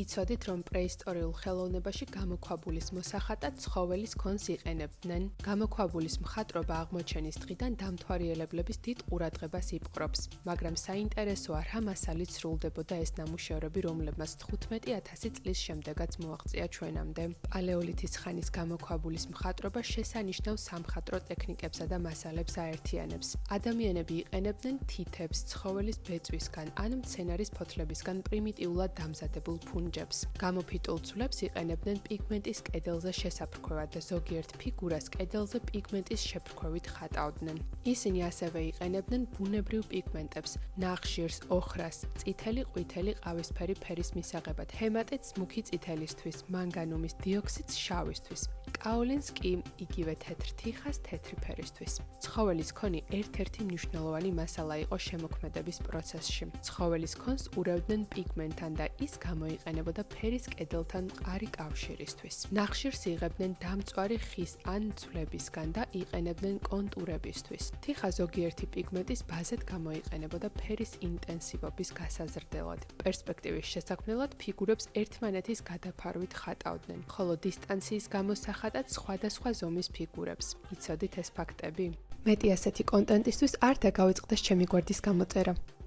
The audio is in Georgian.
იცოდით, რომ პრეისტორიულ ხელოვნებაში გამოქვაბულის მოსახატად ცხოველის ქონს იყენებდნენ. გამოქვაბულის მხატვრობა აღმოჩენის დღიდან დამთვალიერებლების დიდ ყურადღებას იპყრობს, მაგრამ საინტერესოა, რა მასალით სრულდებოდა ეს ნამუშევრები, რომლებმაც 15,000 წლის შემდეგაც მოაღწია ჩვენამდე. პალეოლითის ხანის გამოქვაბულის მხატვრობა შესანიშნავ სამხატვრო ტექნიკებსა და მასალებს აერთიანებს. ადამიანები იყენებდნენ თითებს, ცხოველის ბეწვისგან ან მცენარის ფოთლებისგან პრიმიტიულად დამზადებულ ფუნჯებს. გამოფიტულ ცულებს იყენებდნენ პიგმენტის კედელზე შესაფრქვევად და ზოგიერთ ფიგურას კედელზე პიგმენტის შეფრქვევით ხატავდნენ. ისინი ასევე იყენებდნენ ბუნებრივ პიგმენტებს, ნახშირს, ოხრას, წითელი, ყვითელი, ყავისფერი ფერის მისაღებად, ჰემატიტს მუქი წითელისთვის, მანგანუმის დიოქსიდს შავისთვის. კაოლინს კი იგივე თეთრ თიხას თეთრი ფერისთვის. ცხოველის ქონი ერთ-ერთი მნიშვნელოვანი მასალა იყო შემოქმედების პროცესში. ცხოველის ქონს ურევდნენ პიგმენტთან და ის გამოიყენებოდა ფერის კედელთან მყარი კავშირისთვის. ნახშირს იღებდნენ დამწვარი ხის ან ძვლებისგან და იყენებდნენ კონტურებისთვის. თიხა ზოგიერთი პიგმენტის ბაზად გამოიყენებოდა ფერის ინტენსივობის გასაზრდელად. პერსპექტივის შესაქმნელად ფიგურებს ერთმანეთის გადაფარვით ხატავდნენ, ხოლო დისტანციის გამოსახატად სხვადასხვა ზომის ფიგურებს. იცოდით ეს ფაქტები? მეტი ასეთი კონტენტისთვის არ დაგავიწყდეს ჩემი გვერდის გამოწერა.